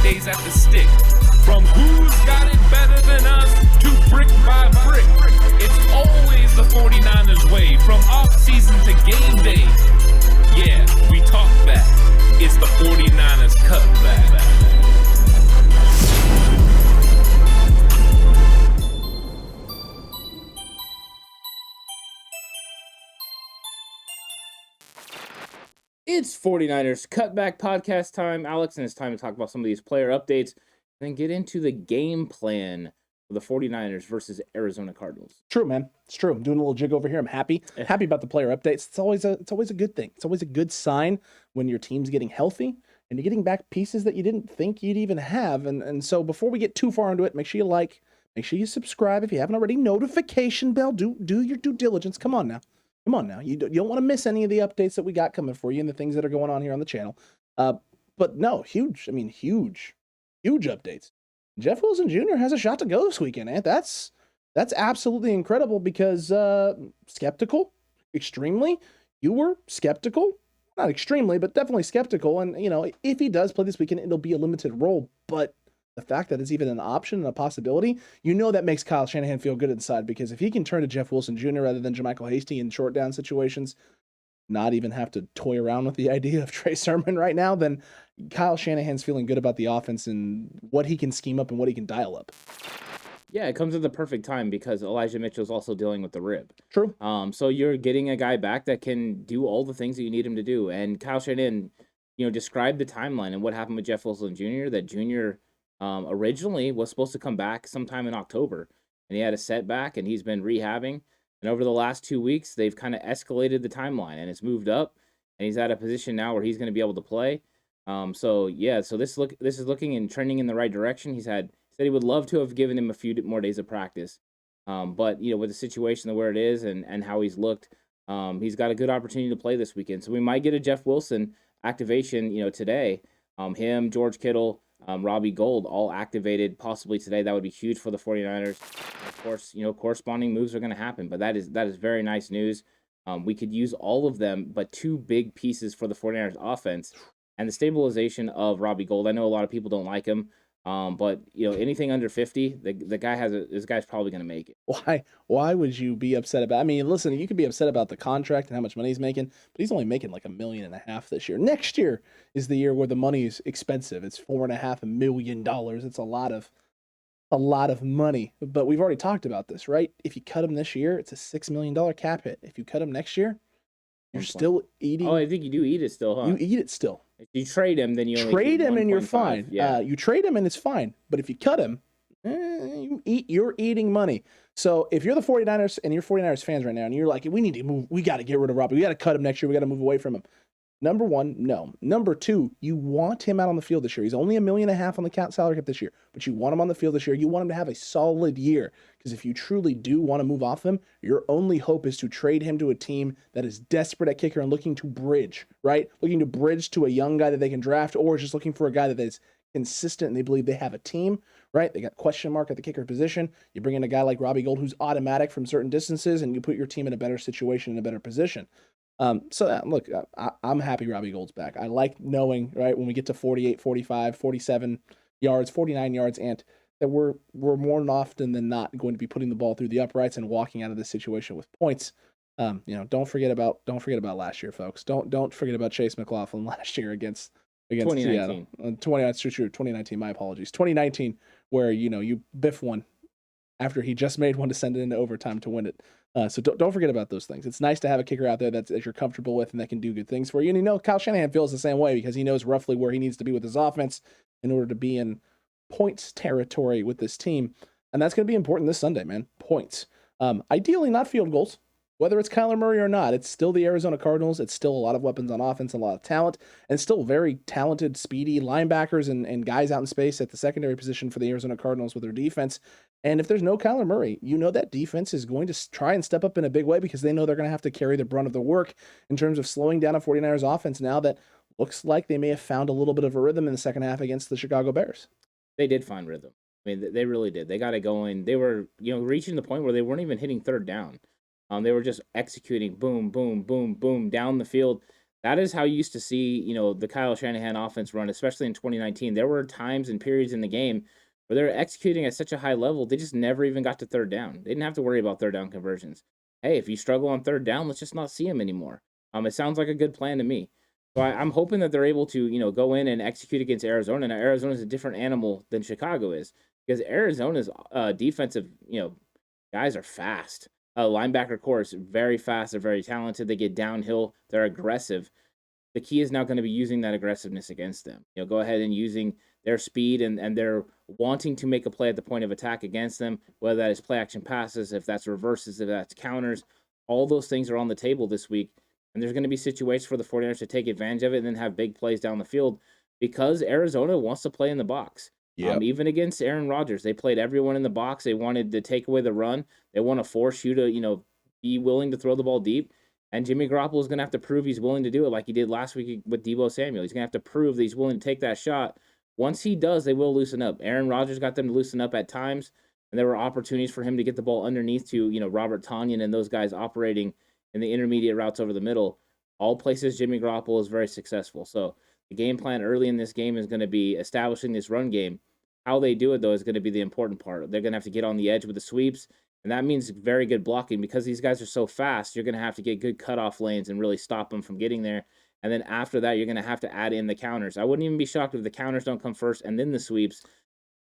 days at the stick. From who's got it better than us to brick by brick. It's always the 49ers way, from off-season to game day. Yeah, we talk back. It's the 49ers Cutback. It's 49ers Cutback Podcast time, Alex, and it's time to talk about some of these player updates and then get into the game plan for the 49ers versus Arizona Cardinals. True, man. It's true. I'm doing a little jig over here. I'm happy. Happy about the player updates. It's always a good thing. It's always a good sign when your team's getting healthy and you're getting back pieces that you didn't think you'd even have. And so before we get too far into it, make sure you subscribe if you haven't already. Notification bell. Do your due diligence. Come on now. You don't want to miss any of the updates that we got coming for you and the things that are going on here on the channel. But no, huge updates. Jeff Wilson Jr. has a shot to go this weekend, and that's absolutely incredible because skeptical, extremely. You were skeptical, not extremely, but definitely skeptical. And, if he does play this weekend, it'll be a limited role. But the fact that it's even an option and a possibility, that makes Kyle Shanahan feel good inside, because if he can turn to Jeff Wilson Jr. rather than JaMychal Hasty in short down situations, not even have to toy around with the idea of Trey Sermon right now, then Kyle Shanahan's feeling good about the offense and what he can scheme up and what he can dial up. Yeah, it comes at the perfect time because Elijah Mitchell's also dealing with the rib. True. So you're getting a guy back that can do all the things that you need him to do. And Kyle Shanahan, described the timeline and what happened with Jeff Wilson Jr., that Jr. Originally was supposed to come back sometime in October, and he had a setback, and he's been rehabbing. And over the last 2 weeks, they've kind of escalated the timeline, and it's moved up, and he's at a position now where he's going to be able to play. So this is looking and trending in the right direction. He said he would love to have given him a few more days of practice, but with the situation where it is and how he's looked, he's got a good opportunity to play this weekend. So we might get a Jeff Wilson activation, today. Him, George Kittle, Robbie Gould all activated possibly today. That would be huge for the 49ers. Of course, corresponding moves are going to happen, but that is very nice news. We could use all of them, but two big pieces for the 49ers offense and the stabilization of Robbie Gould. I know a lot of people don't like him, but anything under 50, the guy this guy's probably going to make it. Why would you be upset about? I mean, listen, you could be upset about the contract and how much money he's making, but he's only making like $1.5 million this year. Next year is the year where the money is expensive. It's $4.5 million. It's a lot of money. But we've already talked about this, right? If you cut him this year, it's a $6 million cap hit. If you cut him next year, you're still eating. Oh, I think you do eat it still, huh? You eat it still. If you trade him, then you only trade him and you're 1.5. fine. Yeah. You trade him and it's fine. But if you cut him, you're eating money. So if you're the 49ers and you're 49ers fans right now and you're like, we need to move, we got to get rid of Robbie. We got to cut him next year. We got to move away from him. Number one, no. Number two, you want him out on the field this year. He's only $1.5 million on the salary cap this year, but you want him on the field this year. You want him to have a solid year, because if you truly do want to move off him, your only hope is to trade him to a team that is desperate at kicker and looking to bridge, right? Looking to bridge to a young guy that they can draft, or just looking for a guy that is consistent and they believe they have a team, right? They got question mark at the kicker position. You bring in a guy like Robbie Gould who's automatic from certain distances, and you put your team in a better situation, in a better position. Look, I'm happy Robbie Gould's back. I like knowing, right, when we get to 48, 45, 47 yards, 49 yards, and that we're more often than not going to be putting the ball through the uprights and walking out of this situation with points. Don't forget about last year, folks. Don't forget about Chase McLaughlin last year against 2019. Seattle. 2019, my apologies. 2019, where you biff one after he just made one to send it into overtime to win it. So don't forget about those things. It's nice to have a kicker out there that you're comfortable with and that can do good things for you. And Kyle Shanahan feels the same way, because he knows roughly where he needs to be with his offense in order to be in points territory with this team. And that's going to be important this Sunday, man. Points. Ideally not field goals. Whether it's Kyler Murray or not, it's still the Arizona Cardinals. It's still a lot of weapons on offense, a lot of talent, and still very talented, speedy linebackers and guys out in space at the secondary position for the Arizona Cardinals with their defense. And if there's no Kyler Murray, that defense is going to try and step up in a big way, because they know they're going to have to carry the brunt of the work in terms of slowing down a 49ers offense now that looks like they may have found a little bit of a rhythm in the second half against the Chicago Bears. They did find rhythm. I mean, they really did. They got it going. They were, reaching the point where they weren't even hitting third down. They were just executing boom, boom, boom, boom down the field. That is how you used to see, the Kyle Shanahan offense run, especially in 2019. There were times and periods in the game where they were executing at such a high level, they just never even got to third down. They didn't have to worry about third down conversions. Hey, if you struggle on third down, let's just not see them anymore. It sounds like a good plan to me. So I'm hoping that they're able to, go in and execute against Arizona. Now, Arizona is a different animal than Chicago is because Arizona's defensive, guys are fast. Linebacker core is very fast. They're very talented. They get downhill. They're aggressive. The key is now going to be using that aggressiveness against them. Go ahead and using their speed and their wanting to make a play at the point of attack against them, whether that is play action passes, if that's reverses, if that's counters. All those things are on the table this week. And there's going to be situations for the 49ers to take advantage of it and then have big plays down the field because Arizona wants to play in the box. Even against Aaron Rodgers, they played everyone in the box. They wanted to take away the run. They want to force you to, be willing to throw the ball deep. And Jimmy Garoppolo is going to have to prove he's willing to do it like he did last week with Deebo Samuel. He's going to have to prove that he's willing to take that shot. Once he does, they will loosen up. Aaron Rodgers got them to loosen up at times, and there were opportunities for him to get the ball underneath to, Robert Tonyan and those guys operating in the intermediate routes over the middle. All places Jimmy Garoppolo is very successful. So the game plan early in this game is going to be establishing this run game. How they do it, though, is going to be the important part. They're going to have to get on the edge with the sweeps, and that means very good blocking. Because these guys are so fast, you're going to have to get good cutoff lanes and really stop them from getting there. And then after that, you're going to have to add in the counters. I wouldn't even be shocked if the counters don't come first and then the sweeps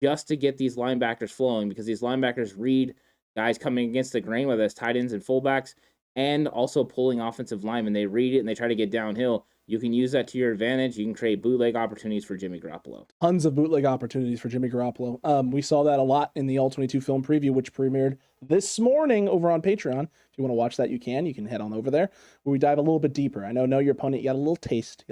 just to get these linebackers flowing because these linebackers read guys coming against the grain, whether it's tight ends and fullbacks, and also pulling offensive linemen. They read it and they try to get downhill. You can use that to your advantage. You can create bootleg opportunities for Jimmy Garoppolo. Tons of bootleg opportunities for Jimmy Garoppolo. We saw that a lot in the All-22 film preview, which premiered this morning over on Patreon. If you want to watch that, you can head on over there where we dive a little bit deeper. I know your opponent, you got a little taste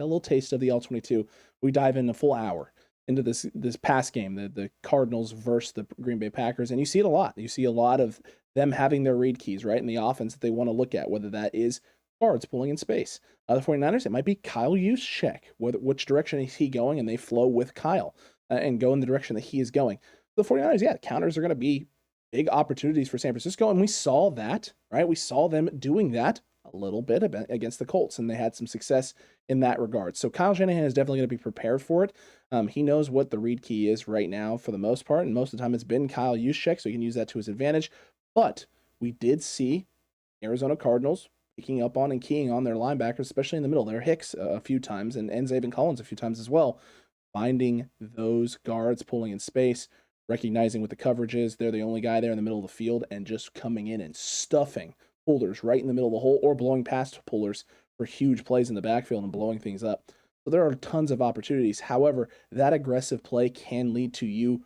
of the All-22. We dive in a full hour into this past game, the Cardinals versus the Green Bay Packers, and you see it a lot. You see a lot of them having their read keys, right, in the offense that they want to look at, whether that is guards pulling in space. The 49ers, it might be Kyle Juszczyk. Which direction is he going? And they flow with Kyle and go in the direction that he is going. The 49ers, counters are going to be big opportunities for San Francisco, and we saw that, right? We saw them doing that a little bit against the Colts, and they had some success in that regard. So Kyle Shanahan is definitely going to be prepared for it. He knows what the read key is right now for the most part, and most of the time it's been Kyle Juszczyk, so he can use that to his advantage. But we did see Arizona Cardinals picking up on and keying on their linebackers, especially in the middle. Their Hicks a few times and Zaven Collins a few times as well, finding those guards pulling in space, recognizing what the coverage is. They're the only guy there in the middle of the field and just coming in and stuffing pullers right in the middle of the hole or blowing past pullers for huge plays in the backfield and blowing things up. So there are tons of opportunities. However, that aggressive play can lead to you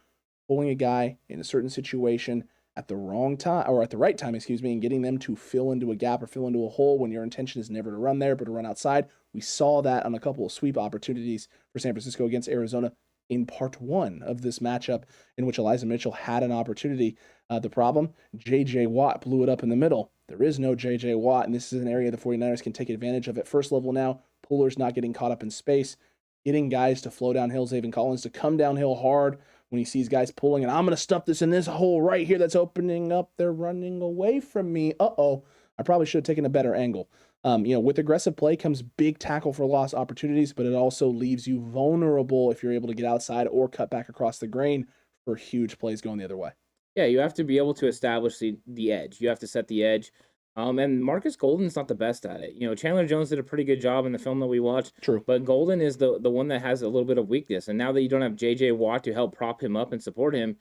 pulling a guy in a certain situation at the wrong time, or at the right time, and getting them to fill into a gap or fill into a hole when your intention is never to run there, but to run outside. We saw that on a couple of sweep opportunities for San Francisco against Arizona in part one of this matchup, in which Elijah Mitchell had an opportunity. The problem, J.J. Watt blew it up in the middle. There is no J.J. Watt, and this is an area the 49ers can take advantage of at first level now. Pullers not getting caught up in space, getting guys to flow downhill, Zaven Collins to come downhill hard when he sees guys pulling, and I'm going to stuff this in this hole right here that's opening up. They're running away from me. I probably should have taken a better angle. With aggressive play comes big tackle for loss opportunities, but it also leaves you vulnerable if you're able to get outside or cut back across the grain for huge plays going the other way. Yeah, you have to be able to establish the edge. You have to set the edge. And Marcus Golden's not the best at it. Chandler Jonjes did a pretty good job in the film that we watched. True. But Golden is the one that has a little bit of weakness. And now that you don't have J.J. Watt to help prop him up and support him,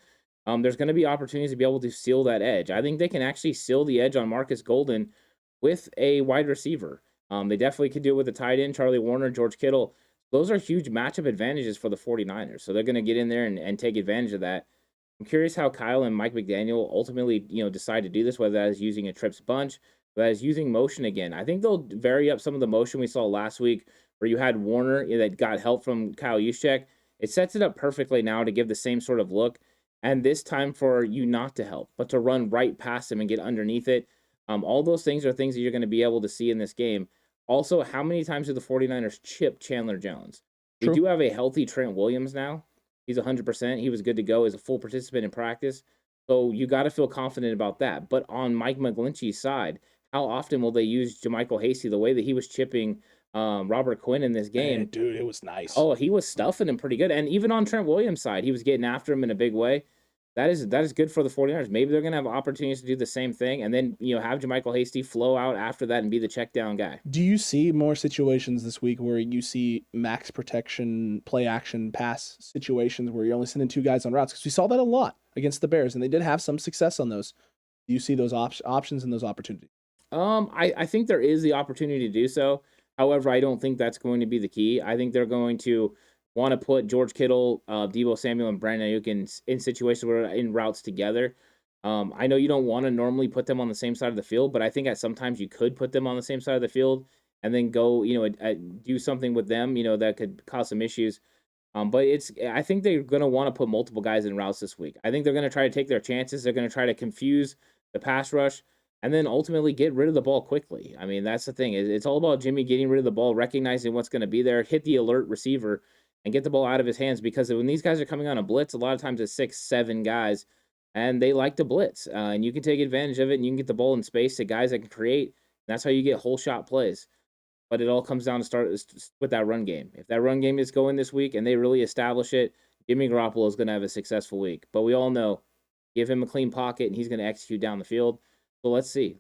there's going to be opportunities to be able to seal that edge. I think they can actually seal the edge on Marcus Golden with a wide receiver. They definitely could do it with a tight end, Charlie Warner, George Kittle. Those are huge matchup advantages for the 49ers. So they're going to get in there and take advantage of that. I'm curious how Kyle and Mike McDaniel ultimately, decide to do this, whether that is using a trips bunch, whether that is using motion again. I think they'll vary up some of the motion we saw last week where you had Warner that got help from Kyle Juszczyk. It sets it up perfectly now to give the same sort of look. And this time for you not to help, but to run right past him and get underneath it. All those things are things that you're going to be able to see in this game. Also, how many times do the 49ers chip Chandler Jonjes? True. We do have a healthy Trent Williams now. He's 100%. He was good to go as a full participant in practice. So you got to feel confident about that. But on Mike McGlinchey's side, how often will they use JaMycal Hasty the way that he was chipping Robert Quinn in this game. Man, dude, it was nice. Oh, he was stuffing him pretty good. And even on Trent Williams' side, he was getting after him in a big way. That is good for the 49ers. Maybe they're going to have opportunities to do the same thing and then, have JaMychal Hasty flow out after that and be the check down guy. Do you see more situations this week where you see max protection, play action, pass situations where you're only sending 2 guys on routes? Because we saw that a lot against the Bears, and they did have some success on those. Do you see those options and those opportunities? I think there is the opportunity to do so. However, I don't think that's going to be the key. I think they're going to want to put George Kittle, Deebo Samuel, and Brandon Ayuk in situations where in routes together. I know you don't want to normally put them on the same side of the field, but I think at sometimes you could put them on the same side of the field and then go, do something with them, that could cause some issues. But I think they're going to want to put multiple guys in routes this week. I think they're going to try to take their chances. They're going to try to confuse the pass rush and then ultimately get rid of the ball quickly. I mean, that's the thing. It's all about Jimmy getting rid of the ball, recognizing what's going to be there, hit the alert receiver, and get the ball out of his hands, because when these guys are coming on a blitz, a lot of times it's 6, 7 guys, and they like to blitz. And you can take advantage of it, and you can get the ball in space to guys that can create. That's how you get whole shot plays. But it all comes down to start with that run game. If that run game is going this week and they really establish it, Jimmy Garoppolo is going to have a successful week. But we all know, give him a clean pocket, and he's going to execute down the field. So let's see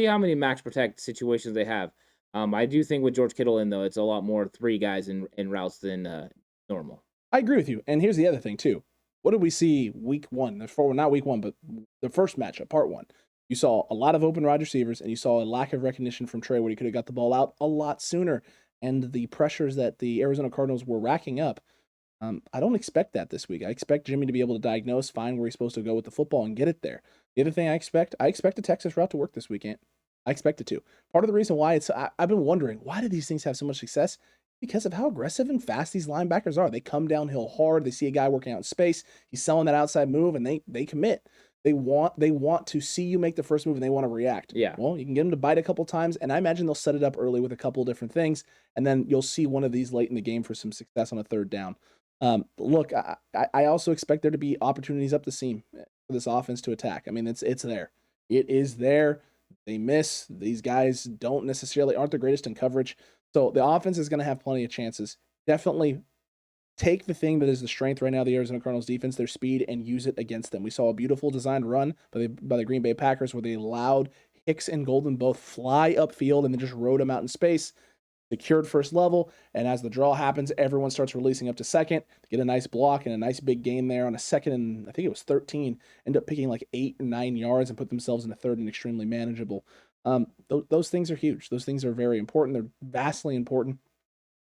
how many max protect situations they have. I do think with George Kittle in, though, it's a lot more 3 guys in routes than normal. I agree with you. And here's the other thing, too. What did we see week 1? Not week 1, but the first matchup, part 1. You saw a lot of open wide receivers, and you saw a lack of recognition from Trey where he could have got the ball out a lot sooner. And the pressures that the Arizona Cardinals were racking up, I don't expect that this week. I expect Jimmy to be able to diagnose, find where he's supposed to go with the football, and get it there. The other thing I expect the Texas route to work this weekend. I expect it to. Part of the reason why I've been wondering, why do these things have so much success? Because of how aggressive and fast these linebackers are. They come downhill hard. They see a guy working out in space. He's selling that outside move, and they commit. They want to see you make the first move, and they want to react. Yeah. Well, you can get them to bite a couple times, and I imagine they'll set it up early with a couple different things, and then you'll see one of these late in the game for some success on a third down. Look, I also expect there to be opportunities up the seam for this offense to attack. I mean, it's there. It is there. They miss. These guys aren't the greatest in coverage. So the offense is going to have plenty of chances. Definitely take the thing that is the strength right now, the Arizona Cardinals defense, their speed, and use it against them. We saw a beautiful designed run by the Green Bay Packers where they allowed Hicks and Golden both fly upfield and then just rode them out in space. Secured first level, and as the draw happens, everyone starts releasing up to second. Get a nice block and a nice big gain there on a second, and I think it was 13. End up picking like 8 or 9 yards and put themselves in a third and extremely manageable. Those things are huge. Those things are very important. They're vastly important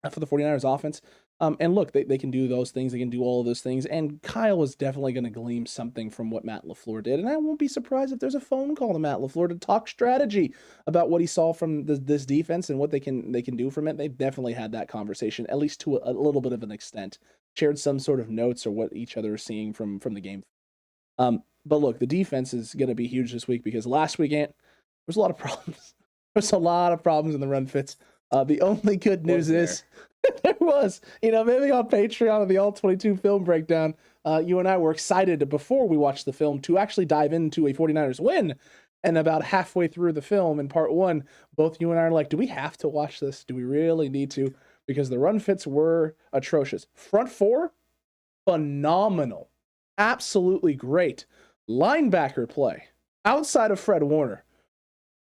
for the 49ers offense. And look, they can do those things. They can do all of those things. And Kyle is definitely going to glean something from what Matt LaFleur did. And I won't be surprised if there's a phone call to Matt LaFleur to talk strategy about what he saw from this defense and what they can do from it. They definitely had that conversation, at least to a little bit of an extent. Shared some sort of notes or what each other is seeing from the game. But look, the defense is going to be huge this week because last weekend there was a lot of problems. There's a lot of problems in the run fits. The only good news is there was, maybe on Patreon of the All-22 film breakdown, you and I were excited before we watched the film to actually dive into a 49ers win. And about halfway through the film in part 1, both you and I are like, do we have to watch this? Do we really need to? Because the run fits were atrocious. Front 4, phenomenal. Absolutely great. Linebacker play outside of Fred Warner.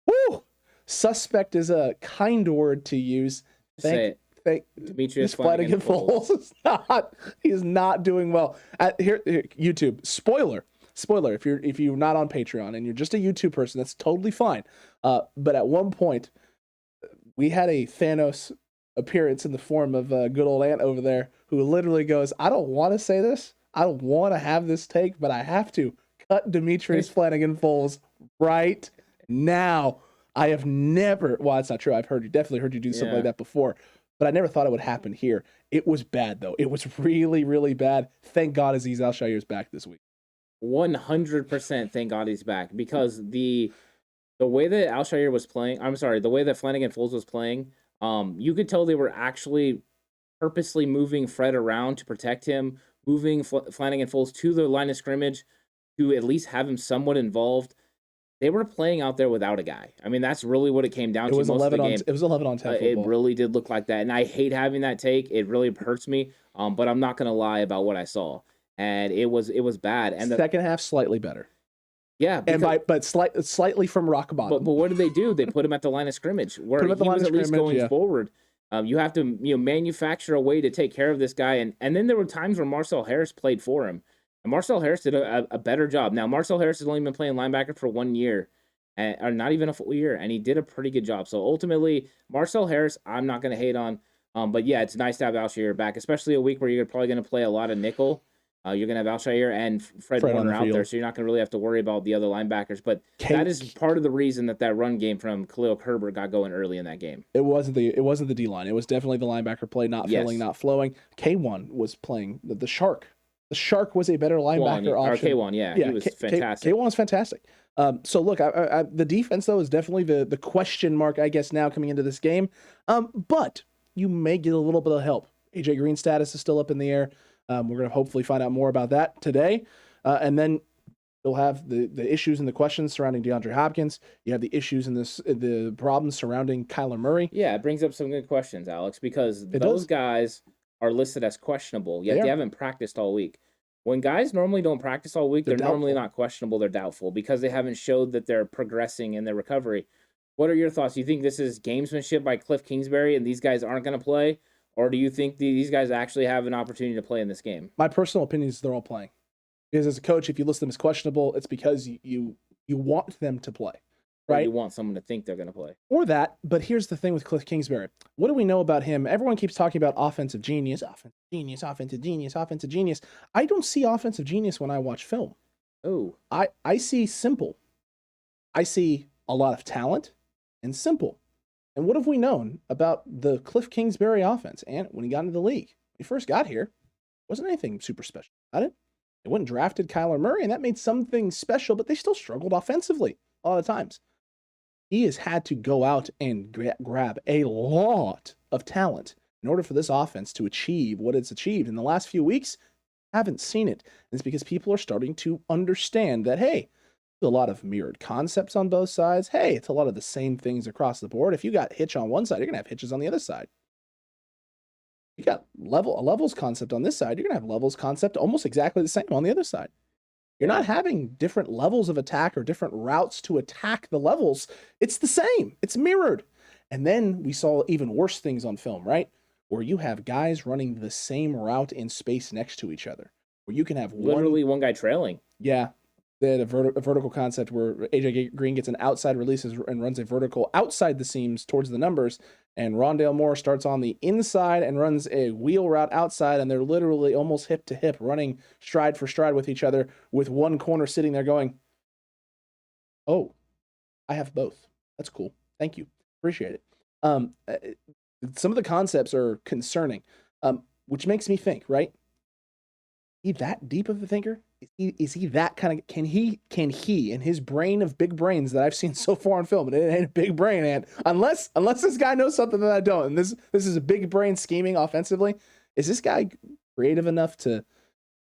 Woo! Suspect is a kind word to use. Demetrius Flanagan Foles is not doing well. Here, YouTube spoiler. If you're not on Patreon and you're just a YouTube person, that's totally fine. But at one point, we had a Thanos appearance in the form of a good old Ant over there who literally goes, "I don't want to say this. I don't want to have this take, but I have to cut Demetrius Flanagan Foles right now." I have never. Well, that's not true. I've definitely heard you do something like that before. But I never thought it would happen here. It was bad, though. It was really, really bad. Thank God Azeez Al-Shaair's back this week. 100% thank God he's back. Because the way that Al-Shaair was playing, the way that Flanagan Foles was playing, you could tell they were actually purposely moving Fred around to protect him, moving Flanagan Foles to the line of scrimmage to at least have him somewhat involved. they were playing out there without a guy. I mean, that's really what it came down to. It was most 11 of the on. game. It was 11 on 10 football. It really did look like that, and I hate having that take. It really hurts me. But I'm not gonna lie about what I saw, and it was bad. And the second half slightly better. Yeah, but slightly from rock bottom. But what did they do? They put him at the line of scrimmage, where he was at least going forward. You have to manufacture a way to take care of this guy, and then there were times where Marcel Harris played for him, and Marcel Harris did a better job. Now Marcel Harris has only been playing linebacker for 1 year, or not even a full year, and he did a pretty good job. So ultimately, Marcel Harris, I'm not going to hate on, but yeah, it's nice to have Alshire back, especially a week where you're probably going to play a lot of nickel. You're going to have Alshire and Fred Warner out there, so you're not going to really have to worry about the other linebackers. But that is part of the reason that run game from Khalil Herbert got going early in that game. It wasn't the D-line. It was definitely the linebacker play, not filling, not flowing. K1 was playing the Shark. The Shark was a better linebacker option. K1, yeah, he was fantastic. K1 was fantastic. So look, the defense, though, is definitely the question mark, I guess, now coming into this game. But you may get a little bit of help. AJ Green's status is still up in the air. We're going to hopefully find out more about that today. And then you'll have the issues and the questions surrounding DeAndre Hopkins. You have the issues and the problems surrounding Kyler Murray. Yeah, it brings up some good questions, Alex, because those guys are listed as questionable, yet they haven't practiced all week. When guys normally don't practice all week, they're normally not questionable, they're doubtful, because they haven't showed that they're progressing in their recovery. What are your thoughts? Do you think this is gamesmanship by Cliff Kingsbury and these guys aren't going to play? Or do you think these guys actually have an opportunity to play in this game? My personal opinion is they're all playing. Because as a coach, if you list them as questionable, it's because you want them to play, right? Or you want someone to think they're going to play. Or that, but here's the thing with Cliff Kingsbury. What do we know about him? Everyone keeps talking about offensive genius. I don't see offensive genius when I watch film. Oh. I see simple. I see a lot of talent and simple. And what have we known about the Cliff Kingsbury offense? And when he got into the league, when he first got here, wasn't anything super special about it. They went and drafted Kyler Murray, and that made something special, but they still struggled offensively a lot of times. He has had to go out and grab a lot of talent in order for this offense to achieve what it's achieved. In the last few weeks, haven't seen it. And it's because people are starting to understand that, hey, a lot of mirrored concepts on both sides. Hey, it's a lot of the same things across the board. If you got hitch on one side, you're going to have hitches on the other side. You got a levels concept on this side, you're going to have levels concept almost exactly the same on the other side. You're not having different levels of attack or different routes to attack the levels. It's the same. It's mirrored. And then we saw even worse things on film, right? Where you have guys running the same route in space next to each other. Where you can have literally one guy trailing. Yeah. They had a vertical concept where AJ Green gets an outside release and runs a vertical outside the seams towards the numbers, and Rondale Moore starts on the inside and runs a wheel route outside, and they're literally almost hip to hip, running stride for stride with each other, with one corner sitting there going, oh, I have both. That's cool. Thank you. Appreciate it. Some of the concepts are concerning, which makes me think, right? Is he that deep of a thinker? Is he that kind of, can he in his brain of big brains that I've seen so far on film, and it ain't a big brain, and unless this guy knows something that I don't, and this is a big brain scheming offensively, is this guy creative enough to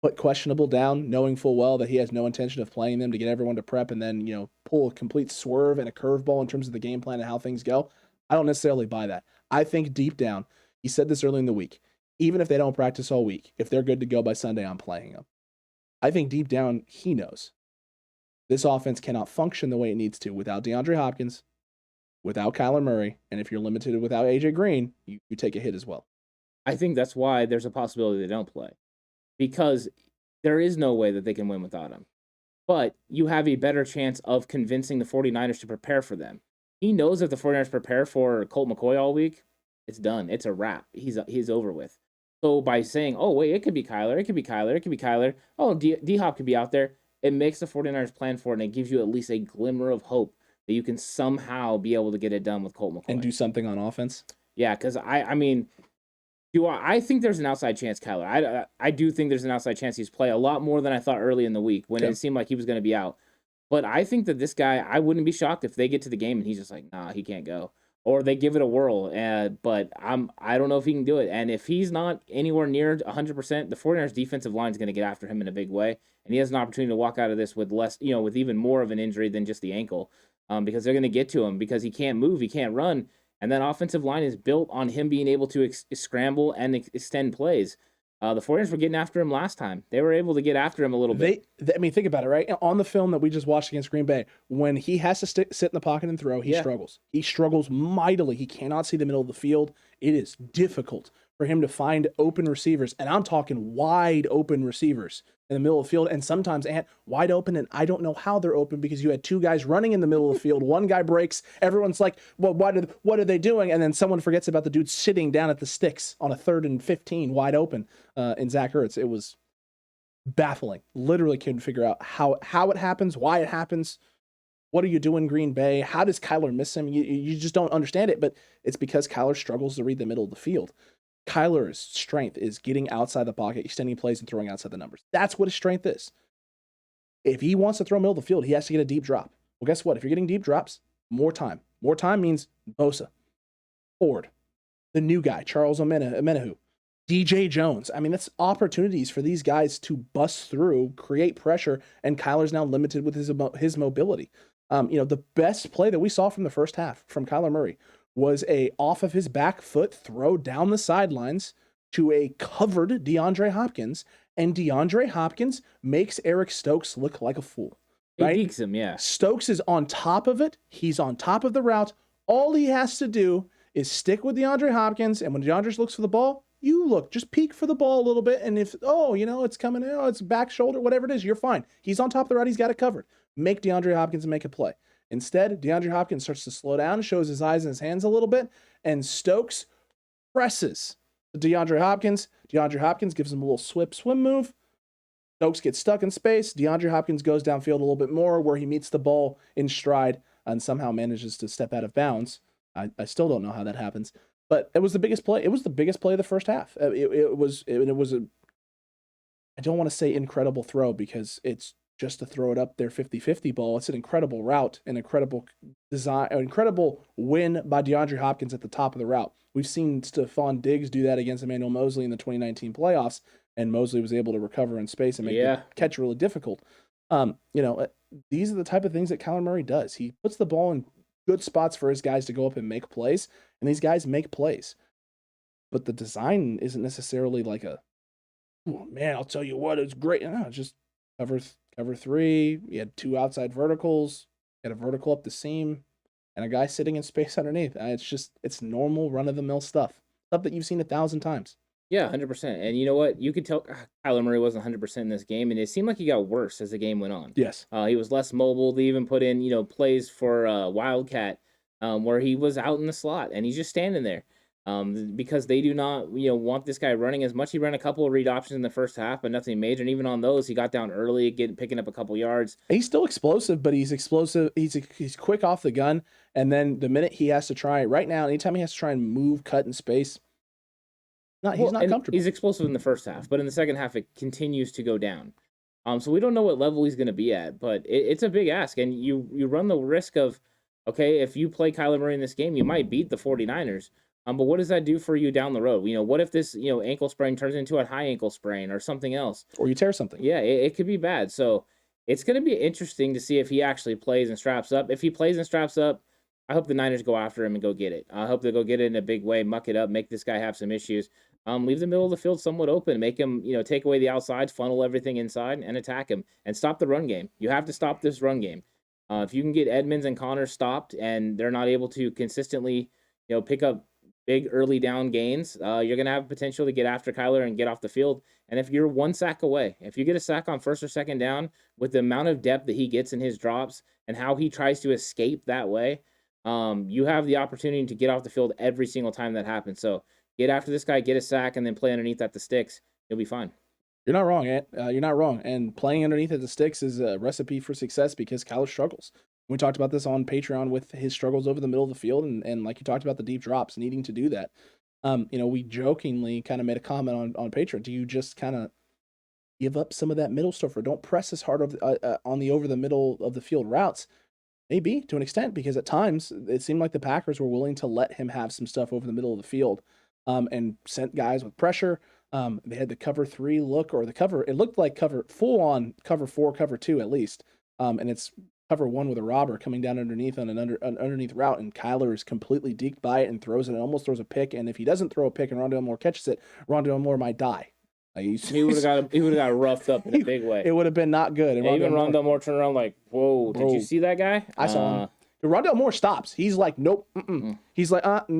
put questionable down, knowing full well that he has no intention of playing them, to get everyone to prep and then, pull a complete swerve and a curveball in terms of the game plan and how things go? I don't necessarily buy that. I think deep down, he said this early in the week, even if they don't practice all week, if they're good to go by Sunday, I'm playing them. I think deep down, he knows this offense cannot function the way it needs to without DeAndre Hopkins, without Kyler Murray, and if you're limited without AJ Green, you take a hit as well. I think that's why there's a possibility they don't play, because there is no way that they can win without him. But you have a better chance of convincing the 49ers to prepare for them. He knows if the 49ers prepare for Colt McCoy all week, it's done. It's a wrap. He's over with. So by saying, oh, wait, it could be Kyler. Oh, D-Hop could be out there. It makes the 49ers plan for it, and it gives you at least a glimmer of hope that you can somehow be able to get it done with Colt McCoy. And do something on offense? Yeah, because I think there's an outside chance, Kyler. I do think there's an outside chance he's play a lot more than I thought early in the week when it seemed like he was going to be out. But I think that this guy, I wouldn't be shocked if they get to the game and he's just like, nah, he can't go. or they give it a whirl. But I don't know if he can do it. And if he's not anywhere near 100%, the 49ers defensive line is going to get after him in a big way. And he has an opportunity to walk out of this with less, with even more of an injury than just the ankle, because they're going to get to him because he can't move, he can't run. And that offensive line is built on him being able to scramble and extend plays. The 49ers were getting after him last time. They were able to get after him a little bit. I mean, think about it, right? On the film that we just watched against Green Bay, when he has to sit in the pocket and throw, he struggles. He struggles mightily. He cannot see the middle of the field. It is difficult for him to find open receivers, and I'm talking wide open receivers in the middle of the field, and sometimes wide open, and I don't know how they're open because you had two guys running in the middle of the field. One guy breaks. Everyone's like, well, what are they doing? And then someone forgets about the dude sitting down at the sticks on a 3rd and 15 wide open in Zach Ertz. It was baffling. Literally couldn't figure out how it happens, why it happens. What are you doing, Green Bay? How does Kyler miss him? You just don't understand it, but it's because Kyler struggles to read the middle of the field. Kyler's strength is getting outside the pocket, extending plays, and throwing outside the numbers. That's what his strength is. If he wants to throw middle of the field, he has to get a deep drop. Well, guess what? If you're getting deep drops, more time. More time means Bosa, Ford, the new guy, Charles Omenihu, DJ Jones. I mean, that's opportunities for these guys to bust through, create pressure, and Kyler's now limited with his mobility. The best play that we saw from the first half from Kyler Murray was a off of his back foot throw down the sidelines to a covered DeAndre Hopkins, and DeAndre Hopkins makes Eric Stokes look like a fool. Right? He beats him, yeah. Stokes is on top of it. He's on top of the route. All he has to do is stick with DeAndre Hopkins, and when DeAndre looks for the ball, you look, just peek for the ball a little bit, and if, it's coming out, it's back shoulder, whatever it is, you're fine. He's on top of the route. He's got it covered. Make DeAndre Hopkins make a play. Instead, DeAndre Hopkins starts to slow down, shows his eyes and his hands a little bit, and Stokes presses DeAndre Hopkins. DeAndre Hopkins gives him a little swim move. Stokes gets stuck in space. DeAndre Hopkins goes downfield a little bit more where he meets the ball in stride and somehow manages to step out of bounds. I still don't know how that happens, but it was the biggest play. It was the biggest play of the first half. It was I don't want to say incredible throw because it's just to throw it up there 50-50 ball. It's an incredible route, an incredible design, an incredible win by DeAndre Hopkins at the top of the route. We've seen Stephon Diggs do that against Emmanuel Mosley in the 2019 playoffs, and Mosley was able to recover in space and make the catch really difficult. These are the type of things that Kyler Murray does. He puts the ball in good spots for his guys to go up and make plays, and these guys make plays. But the design isn't necessarily like oh man, I'll tell you what, it's great. No, just cover three. You had two outside verticals, you had a vertical up the seam, and a guy sitting in space underneath. It's normal run-of-the-mill stuff that you've seen 1,000 times. Yeah, 100%. And you know what? You could tell Kyler Murray wasn't 100% in this game, and it seemed like he got worse as the game went on. Yes. He was less mobile. They even put in, plays for Wildcat where he was out in the slot, and he's just standing there because they do not, want this guy running as much. He ran a couple of read options in the first half, but nothing major. And even on those, he got down early, picking up a couple yards. He's still explosive, but he's explosive. He's quick off the gun, and then the minute he has to try right now, anytime he has to try and move, cut in space, he's not comfortable. He's explosive in the first half, but in the second half, it continues to go down. So we don't know what level he's going to be at, but it's a big ask. And you run the risk of, okay, if you play Kyler Murray in this game, you might beat the 49ers. But what does that do for you down the road? What if this, ankle sprain turns into a high ankle sprain or something else? Or you tear something. Yeah, it could be bad. So it's going to be interesting to see if he actually plays and straps up. If he plays and straps up, I hope the Niners go after him and go get it. I hope they go get it in a big way, muck it up, make this guy have some issues. Leave the middle of the field somewhat open, make him, take away the outsides, funnel everything inside, and attack him, and stop the run game. You have to stop this run game. If you can get Edmonds and Connor stopped, and they're not able to consistently, pick up big early down gains, you're going to have potential to get after Kyler and get off the field. And if you're one sack away, if you get a sack on first or second down, with the amount of depth that he gets in his drops and how he tries to escape that way, you have the opportunity to get off the field every single time that happens. So get after this guy, get a sack, and then play underneath at the sticks. You'll be fine. You're not wrong, Ant. You're not wrong. And playing underneath at the sticks is a recipe for success because Kyler struggles. We talked about this on Patreon with his struggles over the middle of the field, and like you talked about the deep drops, needing to do that. We jokingly kind of made a comment on Patreon. Do you just kind of give up some of that middle stuff, or don't press as hard on the over the middle of the field routes? Maybe to an extent, because at times it seemed like the Packers were willing to let him have some stuff over the middle of the field, and sent guys with pressure. They had the cover 3 look, or the cover. It looked like full on cover 4, cover 2 at least. And it's cover 1 with a robber coming down underneath on an underneath route, and Kyler is completely deked by it and throws it, and almost throws a pick. And if he doesn't throw a pick and Rondale Moore catches it, Rondale Moore might die. He would have got roughed up in a big way. It would have been not good. And even Rondale Moore turned around like, "Whoa, did you see that guy?" I saw him. Rondale Moore stops. He's like, "Nope." He's like, I'm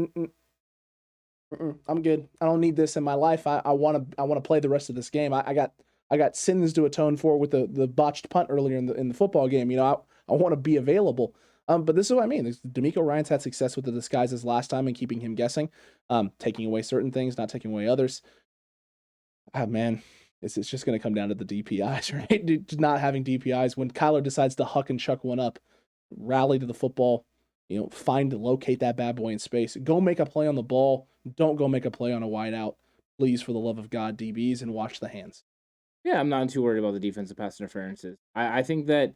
good. I don't need this in my life. I want to play the rest of this game. I got sins to atone for with the botched punt earlier in the football game. You know, I want to be available. But this is what I mean. D'Amico Ryans had success with the disguises last time and keeping him guessing, taking away certain things, not taking away others. Man, it's just going to come down to the DPIs, right? Not having DPIs. When Kyler decides to huck and chuck one up, rally to the football, locate that bad boy in space. Go make a play on the ball. Don't go make a play on a wide out. Please, for the love of God, DBs, and wash the hands. Yeah, I'm not too worried about the defensive pass interferences. I think that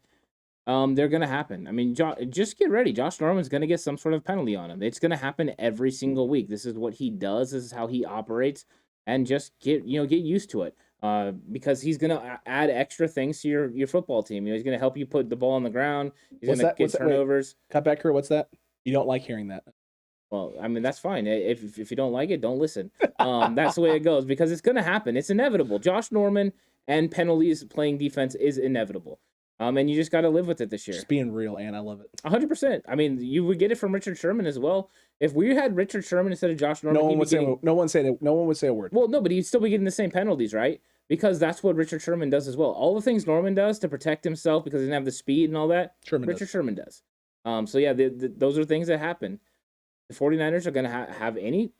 they're going to happen. I mean, just get ready. Josh Norman's going to get some sort of penalty on him. It's going to happen every single week. This is what he does. This is how he operates. And just get used to it, because he's gonna add extra things to your football team. He's gonna help you put the ball on the ground. He's gonna get turnovers. Cutback crew, what's that? You don't like hearing that? Well, I mean, that's fine. If you don't like it, don't listen. That's the way it goes, because it's gonna happen. It's inevitable. Josh Norman and penalties playing defense is inevitable. And you just got to live with it this year. Just being real, and I love it. 100%. I mean, you would get it from Richard Sherman as well. If we had Richard Sherman instead of Josh Norman, no one would say a word. Well, no, but he'd still be getting the same penalties, right? Because that's what Richard Sherman does as well. All the things Norman does to protect himself because he doesn't have the speed and all that, Richard Sherman does. So yeah, those are things that happen. The 49ers are going to have any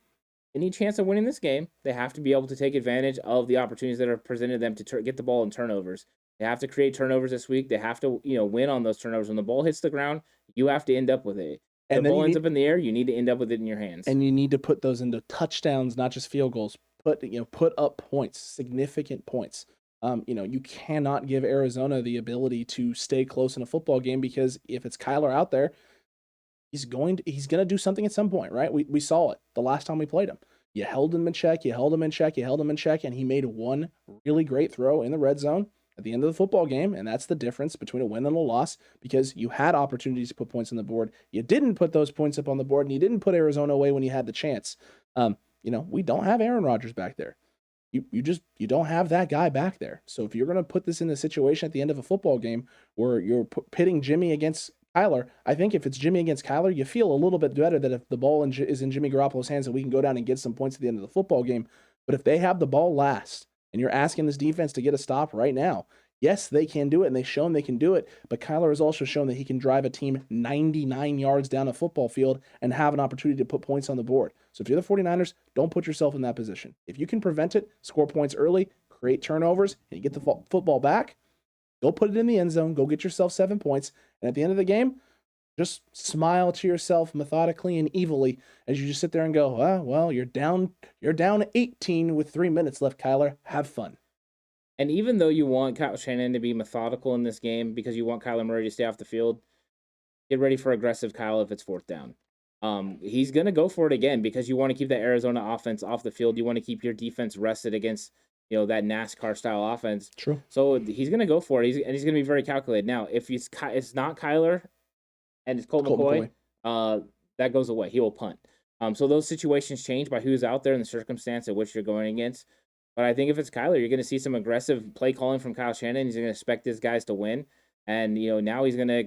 chance of winning this game. They have to be able to take advantage of the opportunities that are presented to them to get the ball in turnovers. They have to create turnovers this week. They have to, win on those turnovers. When the ball hits the ground, you have to end up with it. If the ball ends up in the air, you need to end up with it in your hands. And you need to put those into touchdowns, not just field goals. Put up points, significant points. You cannot give Arizona the ability to stay close in a football game, because if it's Kyler out there, he's going to do something at some point, right? We saw it the last time we played him. You held him in check, and he made one really great throw in the red zone at the end of the football game, and that's the difference between a win and a loss, because you had opportunities to put points on the board. You didn't put those points up on the board, and you didn't put Arizona away when you had the chance. We don't have Aaron Rodgers back there. You don't have that guy back there. So if you're going to put this in a situation at the end of a football game where you're pitting Jimmy against Kyler, I think if it's Jimmy against Kyler, you feel a little bit better that if the ball is in Jimmy Garoppolo's hands, that we can go down and get some points at the end of the football game. But if they have the ball last, and you're asking this defense to get a stop right now, yes, they can do it, and they've shown they can do it, but Kyler has also shown that he can drive a team 99 yards down a football field and have an opportunity to put points on the board. So if you're the 49ers, don't put yourself in that position. If you can prevent it, score points early, create turnovers, and you get the football back, go put it in the end zone, go get yourself 7 points, and at the end of the game, just smile to yourself methodically and evilly as you just sit there and go, well, you're down 18 with 3 minutes left, Kyler. Have fun. And even though you want Kyle Shanahan to be methodical in this game because you want Kyler Murray to stay off the field, get ready for aggressive Kyle if it's 4th down. He's going to go for it again because you want to keep that Arizona offense off the field. You want to keep your defense rested against that NASCAR-style offense. True. So he's going to go for it, and he's going to be very calculated. Now, if it's not Kyler and it's Colt McCoy, that goes away. He will punt. So those situations change by who's out there and the circumstance at which you're going against. But I think if it's Kyler, you're going to see some aggressive play calling from Kyle Shanahan. He's going to expect his guys to win. And, now he's going to,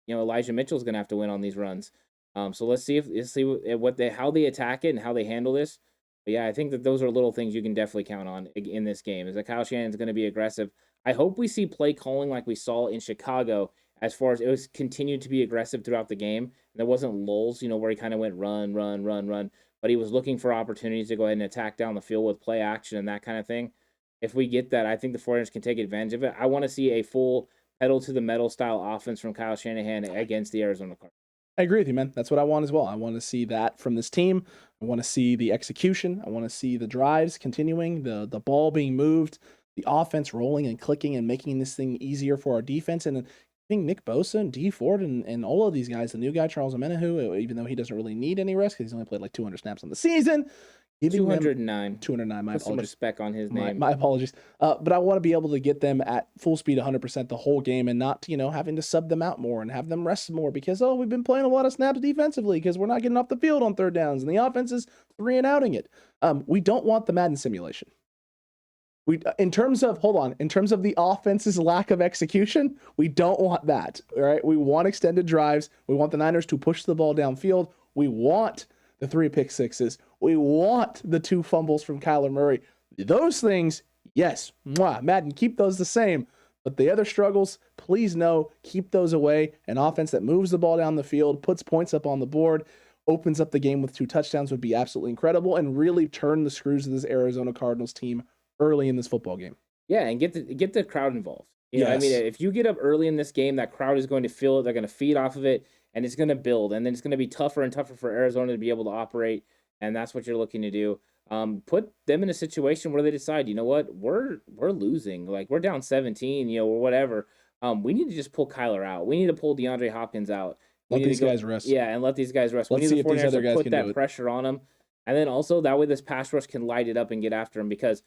Elijah Mitchell's going to have to win on these runs. So let's see how they attack it and how they handle this. But yeah, I think that those are little things you can definitely count on in this game, is that Kyle Shanahan's going to be aggressive. I hope we see play calling like we saw in Chicago, as far as it was continued to be aggressive throughout the game. And there wasn't lulls, where he kind of went run, but he was looking for opportunities to go ahead and attack down the field with play action and that kind of thing. If we get that, I think the 49ers can take advantage of it. I want to see a full pedal to the metal style offense from Kyle Shanahan against the Arizona Cardinals. I agree with you, man. That's what I want as well. I want to see that from this team. I want to see the execution. I want to see the drives continuing, the ball being moved, the offense rolling and clicking and making this thing easier for our defense. And think Nick Bosa and D Ford and all of these guys, the new guy, Charles Omenihu, even though he doesn't really need any rest because he's only played like 200 snaps on the season. 209. 209, my Put some apologies. respect on his name. My apologies. But I want to be able to get them at full speed 100% the whole game and not, having to sub them out more and have them rest more because, we've been playing a lot of snaps defensively because we're not getting off the field on third downs and the offense is 3-and-outing it. We don't want the Madden simulation. In terms of the offense's lack of execution, we don't want that, all right? We want extended drives. We want the Niners to push the ball downfield. We want the 3 pick sixes. We want the 2 fumbles from Kyler Murray. Those things, yes, Madden, keep those the same. But the other struggles, please keep those away. An offense that moves the ball down the field, puts points up on the board, opens up the game with 2 touchdowns would be absolutely incredible and really turn the screws of this Arizona Cardinals team early in this football game. Yeah, and get the crowd involved. Yes. I mean, if you get up early in this game, that crowd is going to feel it. They're going to feed off of it, and it's going to build. And then it's going to be tougher and tougher for Arizona to be able to operate, and that's what you're looking to do. Put them in a situation where they decide, you know what, we're losing. Like, we're down 17, or whatever. We need to just pull Kyler out. We need to pull DeAndre Hopkins out. Let these guys rest. Yeah, and let these guys rest. Let's we see need if the these other 49ers guys to can put do that it. pressure on them. And then also that way this pass rush can light it up and get after him because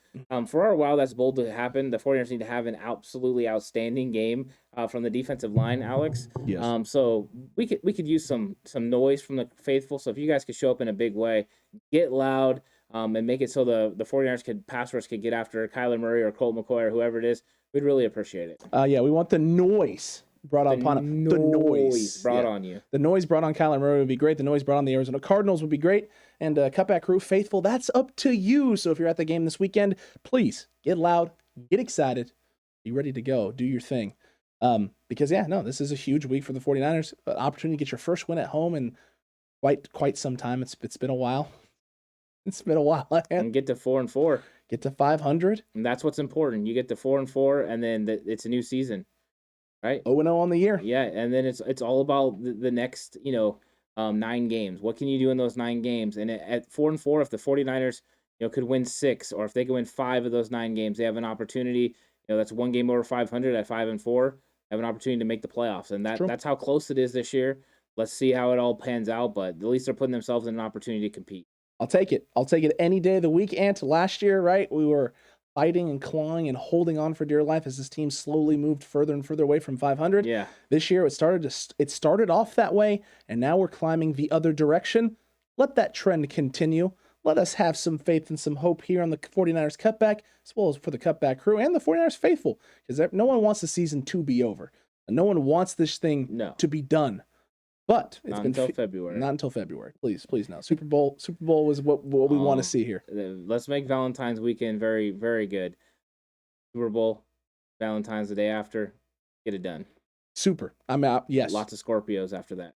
for our while that's bold to happen, the 49ers need to have an absolutely outstanding game from the defensive line, Alex. Yes. So we could use some noise from the faithful. So if you guys could show up in a big way, get loud, and make it so the 49ers pass rush could get after Kyler Murray or Colt McCoy or whoever it is, we'd really appreciate it. We want the noise brought upon him. The noise brought on you. The noise brought on Kyler Murray would be great. The noise brought on the Arizona Cardinals would be great. And Cutback Crew faithful, that's up to you. So if you're at the game this weekend, please get loud, get excited, be ready to go, do your thing. Because this is a huge week for the 49ers. An opportunity to get your first win at home in quite some time. It's been a while. It's been a while. And get to 4-4. Get to 500. And that's what's important. You get to 4-4, and then it's a new season. Right? 0-0 on the year. Yeah, and then it's all about the next, 9 games. What can you do in those 9 games? And at 4-4, if the 49ers, could win 6, or if they could win 5 of those 9 games, they have an opportunity. That's one game over 500 at 5-4. Have an opportunity to make the playoffs, and that's how close it is this year. Let's see how it all pans out, but at least they're putting themselves in an opportunity to compete. I'll take it. I'll take it any day of the week. And last year, right, we were fighting and clawing and holding on for dear life as this team slowly moved further and further away from 500. Yeah. This year it started off that way, and now we're climbing the other direction. Let that trend continue. Let us have some faith and some hope here on the 49ers Cutback, as well as for the Cutback Crew and the 49ers faithful, because no one wants the season to be over. No one wants this thing to be done. But it's not until February. Not until February. Please no. Super Bowl was what we want to see here. Let's make Valentine's weekend very, very good. Super Bowl, Valentine's the day after, get it done. Super. I'm out. Yes. Lots of Scorpios after that.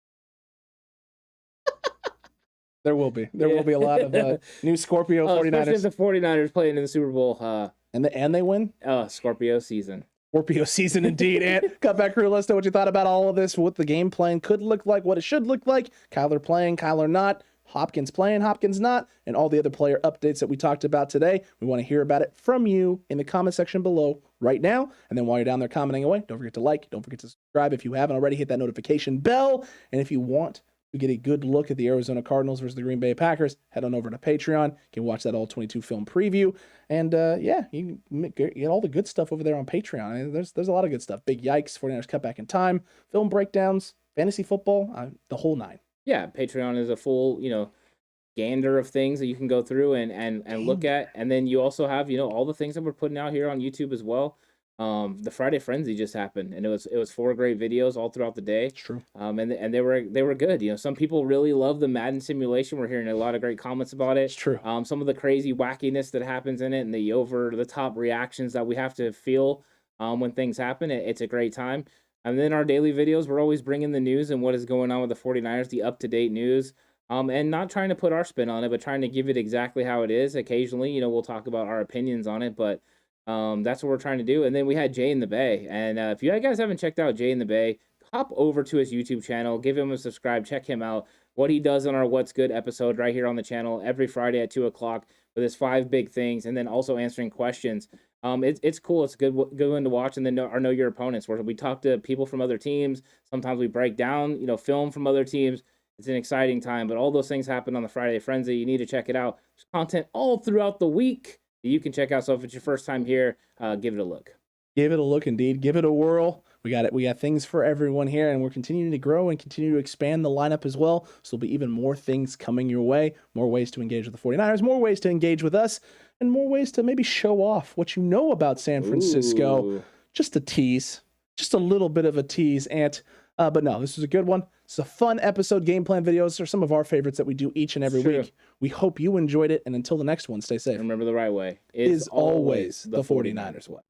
There will be. There will be a lot of new Scorpio 49ers. Especially if the 49ers playing in the Super Bowl. And they win? Scorpio season. Scorpio season indeed. And Cutback Crew, let us know what you thought about all of this, what the game plan could look like, what it should look like. Kyler playing, Kyler not. Hopkins playing, Hopkins not. And all the other player updates that we talked about today. We want to hear about it from you in the comment section below right now. And then while you're down there commenting away, don't forget to like, don't forget to subscribe. If you haven't already, hit that notification bell. And if you want to get a good look at the Arizona Cardinals versus the Green Bay Packers, head on over to Patreon. You can watch that All-22 film preview. And you can get all the good stuff over there on Patreon. I mean, there's a lot of good stuff. Big Yikes, 49ers Cutback in Time, film breakdowns, fantasy football, the whole 9. Yeah, Patreon is a full, gander of things that you can go through and look at. And then you also have, all the things that we're putting out here on YouTube as well. The Friday Frenzy just happened, and it was 4 great videos all throughout the day. It's true. And they were good. Some people really love the Madden simulation. We're hearing a lot of great comments about it. It's true. Some of the crazy wackiness that happens in it and the over the top reactions that we have to feel when things happen. It's a great time. And then our daily videos, we're always bringing the news and what is going on with the 49ers, the up-to-date news. And not trying to put our spin on it, but trying to give it exactly how it is. Occasionally, we'll talk about our opinions on it, but that's what we're trying to do. And then we had Jay in the Bay. And if you guys haven't checked out Jay in the Bay, hop over to his YouTube channel, give him a subscribe, check him out. What he does on our What's Good episode right here on the channel every Friday at 2 o'clock with his 5 big things, and then also answering questions. It's cool. It's a good one to watch, and then know your opponents. Where we talk to people from other teams. Sometimes we break down, film from other teams. It's an exciting time, but all those things happen on the Friday Frenzy. You need to check it out. There's content all throughout the week that you can check out. So if it's your first time here, give it a look. Give it a look, indeed. Give it a whirl. We got it. We got things for everyone here, and we're continuing to grow and continue to expand the lineup as well. So there'll be even more things coming your way, more ways to engage with the 49ers, more ways to engage with us, and more ways to maybe show off what you know about San Francisco. Ooh. Just a tease. Just a little bit of a tease, Ant. But no, this was a good one. It's a fun episode. Game plan videos are some of our favorites that we do each and every week. We hope you enjoyed it, and until the next one, stay safe. Remember, the right way is always the 49ers way.